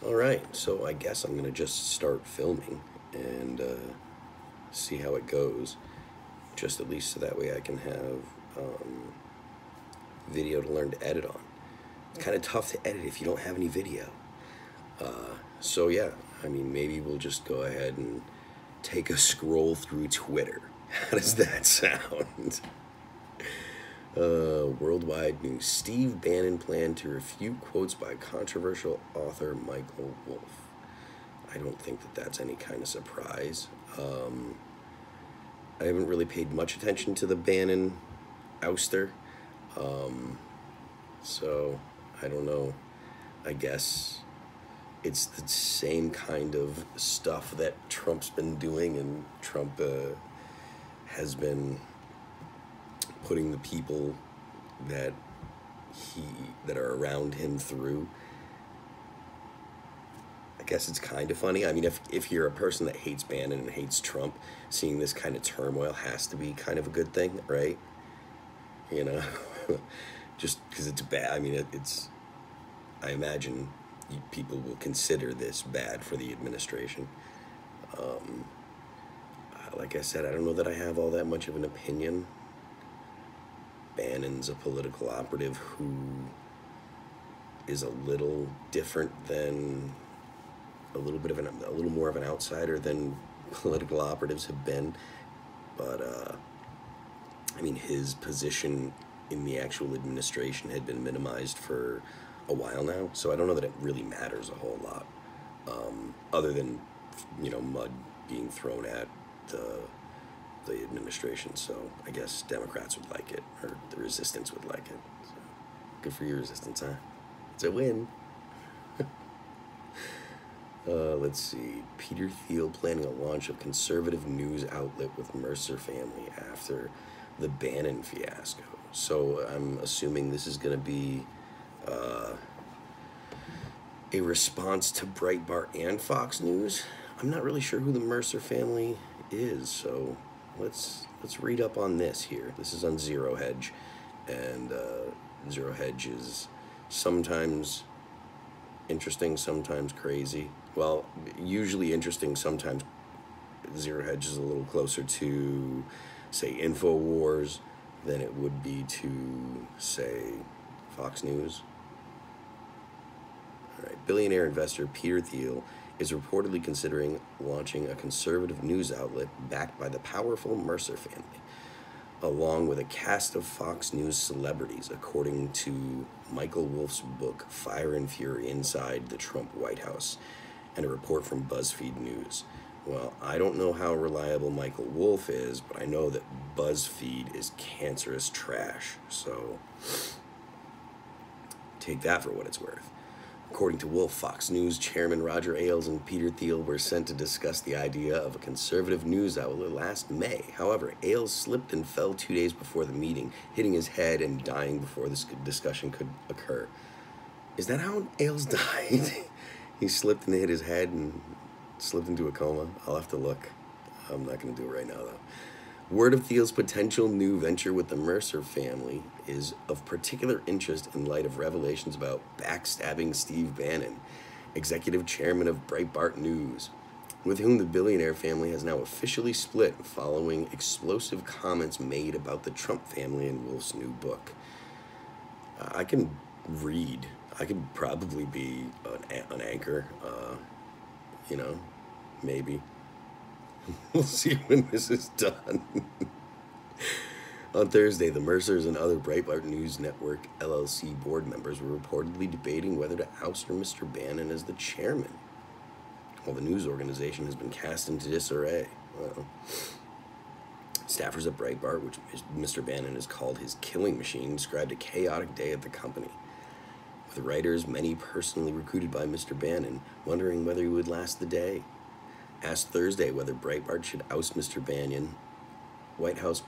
All right, so I guess I'm gonna just start filming and see how it goes. Just at least so that way I can have video to learn to edit on. It's kind of tough to edit if you don't have any video. So yeah, I mean, maybe we'll just go ahead and take a scroll through Twitter. How does that sound? Worldwide news. Steve Bannon planned to refute quotes by controversial author Michael Wolff. I don't think that that's any kind of surprise. I haven't really paid much attention to the Bannon ouster. So, I don't know. I guess it's the same kind of stuff that Trump's been doing, and Trump has been putting the people that that are around him through. I guess it's kind of funny. I mean, if you're a person that hates Bannon and hates Trump, seeing this kind of turmoil has to be kind of a good thing, right? You know, just because it's bad. I mean, it's. I imagine people will consider this bad for the administration. Like I said, I don't know that I have all that much of an opinion. Bannon's a political operative who is a little different than a little more of an outsider than political operatives have been. But I mean, his position in the actual administration had been minimized for a while now, so I don't know that it really matters a whole lot, other than, you know, mud being thrown at the administration. So I guess Democrats would like it, or the resistance would like it. So good for your resistance, huh? It's a win. Let's see. Peter Thiel planning a launch of conservative news outlet with Mercer family after the Bannon fiasco. So I'm assuming this is going to be a response to Breitbart and Fox News. I'm not really sure who the Mercer family is, so let's read up on this here. This is on Zero Hedge, and Zero Hedge is sometimes interesting, sometimes crazy. Well, usually interesting, sometimes Zero Hedge is a little closer to, say, InfoWars than it would be to, say, Fox News. All right, billionaire investor Peter Thiel is reportedly considering launching a conservative news outlet backed by the powerful Mercer family, along with a cast of Fox News celebrities, according to Michael Wolff's book, Fire and Fury Inside the Trump White House, and a report from BuzzFeed News. Well, I don't know how reliable Michael Wolff is, but I know that BuzzFeed is cancerous trash, so take that for what it's worth. According to Wolff, Fox News chairman Roger Ailes and Peter Thiel were sent to discuss the idea of a conservative news outlet last May. However, Ailes slipped and fell 2 days before the meeting, hitting his head and dying before this discussion could occur. Is that how Ailes died? He slipped and hit his head and slipped into a coma? I'll have to look. I'm not going to do it right now, though. Word of Thiel's potential new venture with the Mercer family is of particular interest in light of revelations about backstabbing Steve Bannon, executive chairman of Breitbart News, with whom the billionaire family has now officially split following explosive comments made about the Trump family in Wolff's new book. I can read. I could probably be an anchor, you know, maybe. We'll see when this is done. On Thursday, the Mercers and other Breitbart News Network LLC board members were reportedly debating whether to oust Mr. Bannon as the chairman, while the news organization has been cast into disarray. Well, staffers at Breitbart, which Mr. Bannon has called his killing machine, described a chaotic day at the company, with writers, many personally recruited by Mr. Bannon, wondering whether he would last the day. Asked Thursday whether Breitbart should oust Mr. Bannon, White House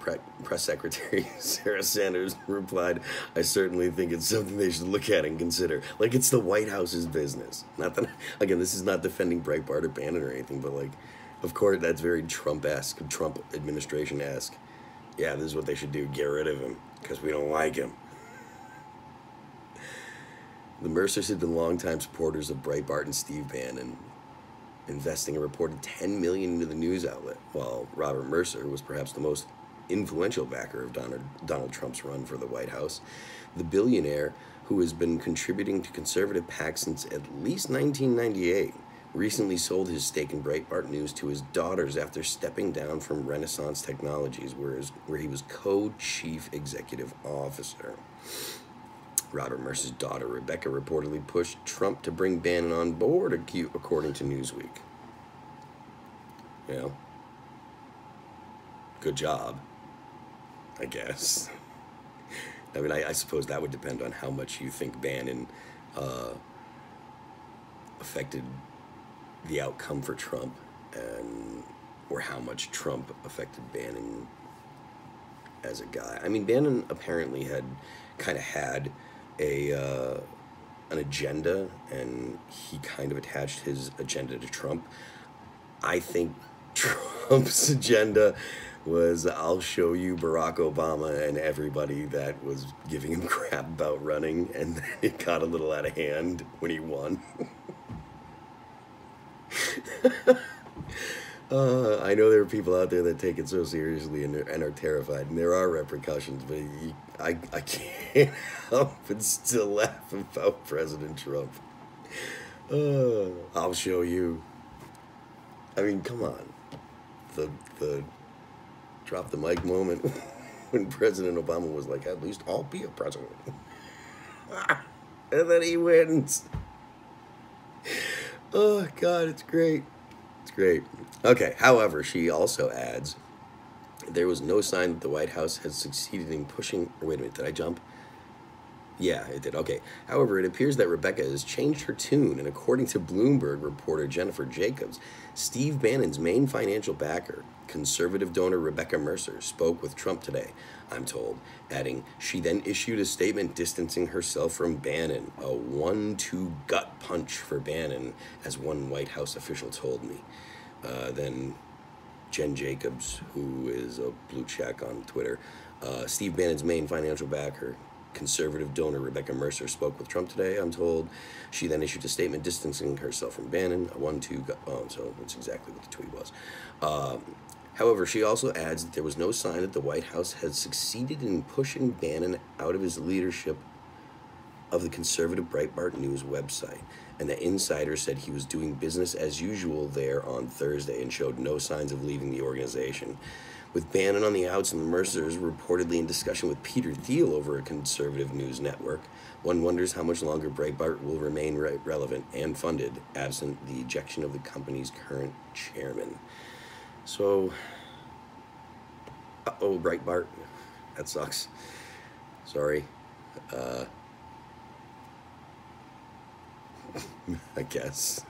Press Secretary Sarah Sanders replied, "I certainly think it's something they should look at and consider." Like, it's the White House's business. Not that, again, this is not defending Breitbart or Bannon or anything, but, like, of course, that's very Trump-esque, Trump administration-esque. Yeah, this is what they should do. Get rid of him, because we don't like him. The Mercers had been longtime supporters of Breitbart and Steve Bannon, investing a reported $10 million into the news outlet, while Robert Mercer was perhaps the most influential backer of Donald Trump's run for the White House. The billionaire, who has been contributing to conservative PACs since at least 1998, recently sold his stake in Breitbart News to his daughters after stepping down from Renaissance Technologies, where he was co-chief executive officer. Robert Mercer's daughter, Rebecca, reportedly pushed Trump to bring Bannon on board, according to Newsweek. You know, good job, I guess. I mean, I suppose that would depend on how much you think Bannon affected the outcome for Trump, or how much Trump affected Bannon as a guy. I mean, Bannon apparently had an agenda, and he kind of attached his agenda to Trump. I think Trump's agenda was, I'll show you Barack Obama and everybody that was giving him crap about running, and then it got a little out of hand when he won. I know there are people out there that take it so seriously and are terrified, and there are repercussions, but I can't help but still laugh about President Trump. I'll show you. I mean, come on. The drop the mic moment when President Obama was like, at least I'll be a president. And then he wins. Oh, God, it's great. It's great. Okay, however, she also adds, there was no sign that the White House has succeeded in pushing... Wait a minute, did I jump? Yeah, it did. Okay. However, it appears that Rebecca has changed her tune, and according to Bloomberg reporter Jennifer Jacobs, Steve Bannon's main financial backer, conservative donor Rebecca Mercer, spoke with Trump today, I'm told, adding, she then issued a statement distancing herself from Bannon, a 1-2 gut punch for Bannon, as one White House official told me. Then Jen Jacobs, who is a blue check on Twitter, Steve Bannon's main financial backer, conservative donor Rebecca Mercer, spoke with Trump today, I'm told. She then issued a statement distancing herself from Bannon, a 1-2 gut... Oh, so that's exactly what the tweet was. However, she also adds that there was no sign that the White House had succeeded in pushing Bannon out of his leadership of the conservative Breitbart News website, and the insider said he was doing business as usual there on Thursday and showed no signs of leaving the organization. With Bannon on the outs and the Mercers reportedly in discussion with Peter Thiel over a conservative news network, one wonders how much longer Breitbart will remain relevant and funded, absent the ejection of the company's current chairman. So, Breitbart, that sucks. Sorry. I guess.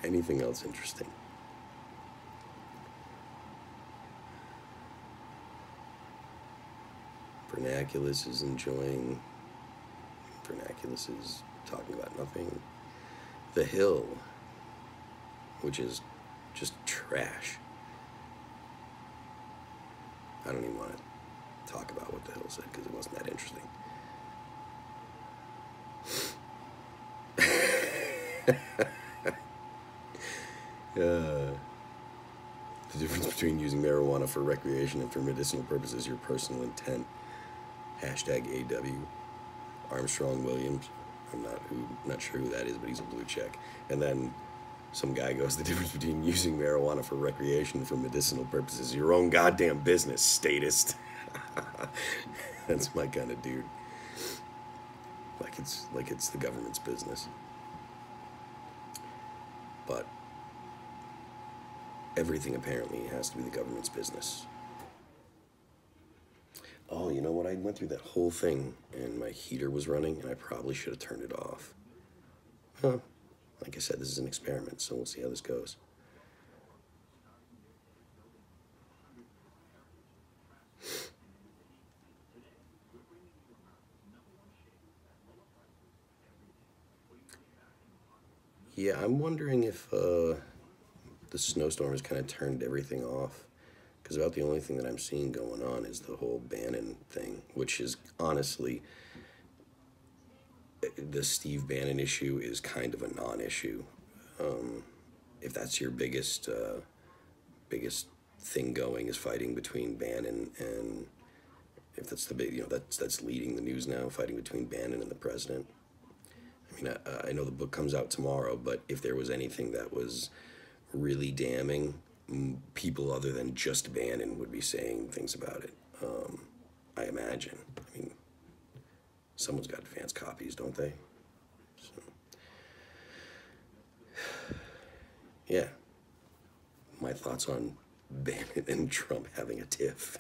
Anything else interesting? Vernaculus is enjoying... Vernaculus is talking about nothing. The Hill, which is just trash. I don't even want to talk about what The Hill said because it wasn't that interesting. The difference between using marijuana for recreation and for medicinal purposes, your personal intent. Hashtag AW. Armstrong Williams. I'm not sure who that is, but he's a blue check. And then some guy goes, the difference between using marijuana for recreation and for medicinal purposes, your own goddamn business, statist. That's my kind of dude. Like it's the government's business. But everything apparently has to be the government's business. Oh, you know what? I went through that whole thing and my heater was running and I probably should have turned it off. Huh. Like I said, this is an experiment, so we'll see how this goes. Yeah, I'm wondering if the snowstorm has kind of turned everything off. Because about the only thing that I'm seeing going on is the whole Bannon thing, which is honestly, the Steve Bannon issue is kind of a non-issue. If that's your biggest thing going is fighting between Bannon and, if that's the big, that's leading the news now, fighting between Bannon and the president. I mean, I know the book comes out tomorrow, but if there was anything that was really damning, people other than just Bannon would be saying things about it. I imagine. I mean, someone's got advanced copies, don't they? So, yeah. My thoughts on Bannon and Trump having a tiff.